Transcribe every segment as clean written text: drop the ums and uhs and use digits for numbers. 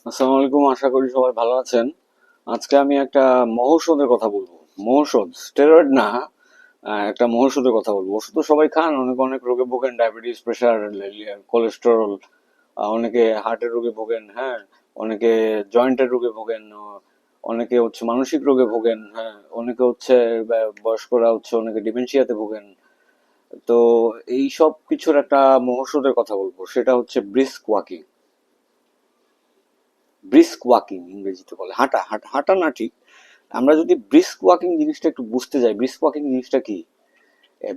আসসালামু আলাইকুম, আশা করি সবাই ভালো আছেন। আজকে আমি একটা মহৌষধের কথা বলবো। মহৌষধ, স্টেরয়েড না। একটা মহৌষধের কথা বলবো। ওষুধ তো সবাই খান, অনেক অনেক রোগে ভোগেন, ডায়াবেটিস, প্রেশার, কোলেস্টেরল। অনেকে হার্টের রোগে ভোগেন, হ্যাঁ। অনেকে জয়েন্টের রোগে ভোগেন, অনেকে হচ্ছে মানসিক রোগে ভোগেন, হ্যাঁ। অনেকে হচ্ছে বয়স্করা হচ্ছে অনেকে ডিমেনশিয়াতে ভোগেন। তো এই সব কিছুর একটা মহৌষধের কথা বলবো, সেটা হচ্ছে ব্রিস্ক ওয়াকিং। ব্রিস্ক ওয়াকিং ইংরেজিতে বলে, হাঁটা হাঁটা হাঁটা না ঠিক। আমরা যদি ব্রিস্ক ওয়াকিং জিনিসটা একটু বুঝতে যাই, ব্রিস্ক ওয়াকিং জিনিসটা কি?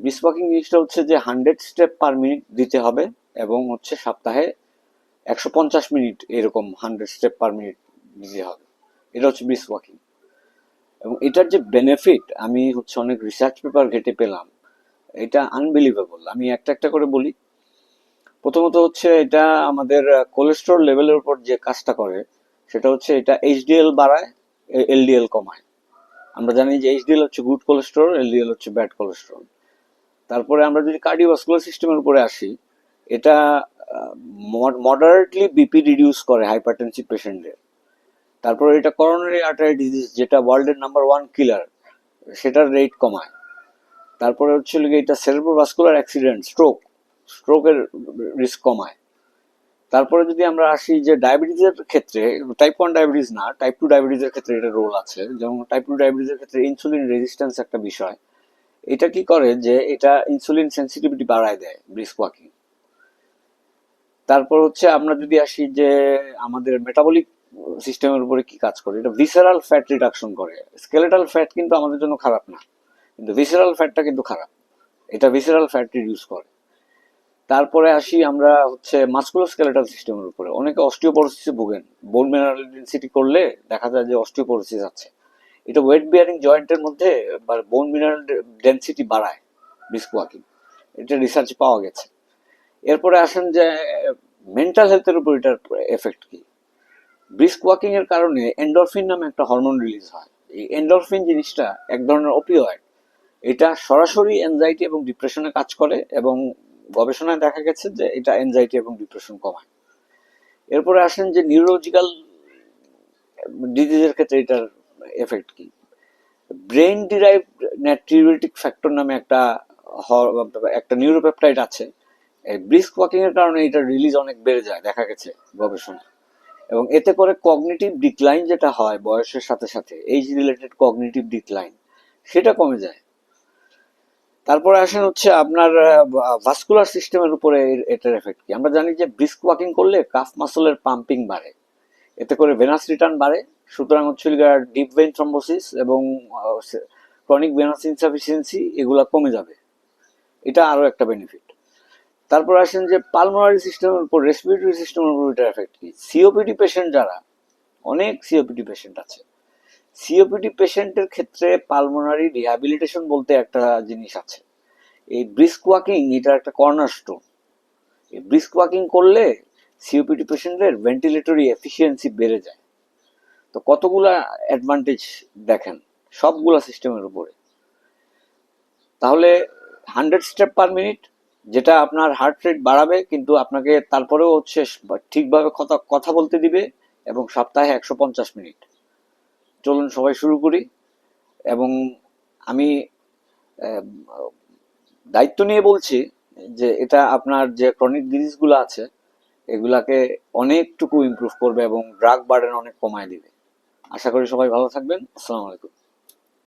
ব্রিস্ক ওয়াকিং জিনিসটা হচ্ছে যে 100 স্টেপ পার মিনিট দিতে হবে, এবং হচ্ছে সপ্তাহে 150 মিনিট এরকম 100 স্টেপ পার মিনিট দিতে হবে। এটা হচ্ছে ব্রিস্ক ওয়াকিং। এবং এটার যে বেনিফিট আমি হচ্ছে অনেক রিসার্চ পেপার ঘেটে পেলাম, এটা আনবিলিভেবল। আমি একটা একটা করে বলি। প্রথমত হচ্ছে এটা আমাদের কোলেস্টেরল লেভেলের উপর যে কাজটা করে, সেটা হচ্ছে এটা এইচডিএল বাড়ায়, এলডিএল কমায়। আমরা জানি যে এইচডিএল হচ্ছে গুড কোলেস্টেরল, এলডিএল হচ্ছে ব্যাড কোলেস্টেরল। তারপরে আমরা যদি কার্ডিওভাস্কুলার সিস্টেমের উপরে আসি, এটা মডারেটলি বিপি রিডিউস করে হাইপারটেনসিভ পেশেন্টদের। তারপরে এটা করোনারি আর্টারি ডিজিজ, যেটা ওয়ার্ল্ডের নাম্বার 1 কিলার, সেটার রেট কমায়। তারপরে হচ্ছে এটা সেরেব্রোভাস্কুলার অ্যাক্সিডেন্ট, স্ট্রোকের রিস্ক কমায়। তারপরে যদি আমরা আসি যে ডায়াবেটিসের ক্ষেত্রে, টাইপ 1 ডায়াবেটিস না, টাইপ 2 ডায়াবেটিসের ক্ষেত্রে এটা রোল আছে। যেমন টাইপ 2 ডায়াবেটিসের ক্ষেত্রে ইনসুলিন রেজিস্ট্যান্স একটা বিষয়। এটা কি করে যে এটা ইনসুলিন সেন্সিটিভিটি বাড়ায় দেয় ব্রিস্ক ওয়াকিং। তারপর হচ্ছে আমরা যদি আসি যে আমাদের মেটাবলিক সিস্টেমের উপরে কি কাজ করে, এটা ভিসেরাল ফ্যাট রিডাকশন করে। স্কেলেটাল ফ্যাট কিন্তু আমাদের জন্য খারাপ না, কিন্তু ভিসেরাল ফ্যাটটা কিন্তু খারাপ। এটা ভিসেরাল ফ্যাট রিডিউস করে। তারপরে আসি আমরা হচ্ছে মাস্কুলোস্কেলেটাল সিস্টেমের উপরে। অনেকে অস্টিওপোরোসিসে ভোগেন। বোন মিনারেল ডেন্সিটি করলে দেখা যায় যে অস্টিওপোরোসিস আছে। এটা ওয়েট বিয়ারিং জয়েন্টের মধ্যে বোন মিনারেল ডেন্সিটি বাড়ায় ব্রিস্ক ওয়াকিং। এটা রিসার্চে পাওয়া গেছে। এরপরে আসেন যে মেন্টাল হেলথের উপর এটার এফেক্ট কি। ব্রিস্ক ওয়াকিং এর কারণে এন্ডরফিন নামে একটা হরমোন রিলিজ হয়। এই এন্ডরফিন জিনিসটা এক ধরনের অপিওয়েড। এটা সরাসরি এনজাইটি এবং ডিপ্রেশনে কাজ করে, এবং গবেষণায় দেখা গেছে যে এটা এনজাইটি এবং ডিপ্রেশন কমায়। এরপরে আসেন যে নিউরোলজিক্যাল ডিজিজের ক্ষেত্রে এটার এফেক্ট কি। ব্রেন ডিরাইভড নাইট্রিউরেটিক ফ্যাক্টর নামে একটা নিউরোপেপটাইড আছে। এই ব্রিস্ক ওয়াকিং এর কারণে এটার রিলিজ অনেক বেড়ে যায় দেখা গেছে গবেষণায়। এবং এতে করে কগনিটিভ ডিক্লাইন যেটা হয় বয়সের সাথে সাথে, এইজ রিলেটেড কগনিটিভ ডিক্লাইন, সেটা কমে যায়। তারপরে আসেন হচ্ছে আপনার ভাস্কুলার সিস্টেমের উপরে এটার এফেক্ট কি। আমরা জানি যে ব্রিস্ক ওয়াকিং করলে কাফ মাসলের পাম্পিং বাড়ে, এতে করে ভেনাস রিটার্ন বাড়ে। সুতরাং হচ্ছে ডিপ ভেইন থ্রম্বোসিস এবং ক্রনিক ভেনাস ইনসাফিসিয়েন্সি এগুলা কমে যাবে। এটা আরো একটা বেনিফিট। তারপর আসেন যে পালমোনারি সিস্টেমের উপর, রেসপিরেটরি সিস্টেমের উপর এটার এফেক্ট কি। সিওপিডি পেশেন্ট যারা, অনেক সিওপিডি পেশেন্ট আছে, সিওপিডি পেশেন্টের ক্ষেত্রে পালমোনারি রিহ্যাবিলিটেশন বলতে একটা জিনিস আছে। এই ব্রিস্ক ওয়াকিং এটার একটা কর্নারস্টোন। এই ব্রিস্ক ওয়াকিং করলে সিওপিডি পেশেন্টের ভেন্টিলেটরি এফিসিয়েন্সি বেড়ে যায়। তো কতগুলা অ্যাডভান্টেজ দেখেন সবগুলা সিস্টেমের উপরে। তাহলে 100 স্টেপ পার মিনিট, যেটা আপনার হার্ট রেট বাড়াবে, কিন্তু আপনাকে তারপরেও হচ্ছে ঠিকভাবে কথা কথা বলতে দিবে, এবং সপ্তাহে 150 মিনিট। চলুন সবাই শুরু করি। এবং আমি আহ, দায়িত্ব নিয়ে বলছি যে এটা আপনার যে ক্রনিক ডিজিজগুলো আছে এগুলাকে অনেকটুকু ইমপ্রুভ করবে এবং ড্রাগ বার্ডেন অনেক কমায় দিবে। আশা করি সবাই ভালো থাকবেন। আসসালামু আলাইকুম।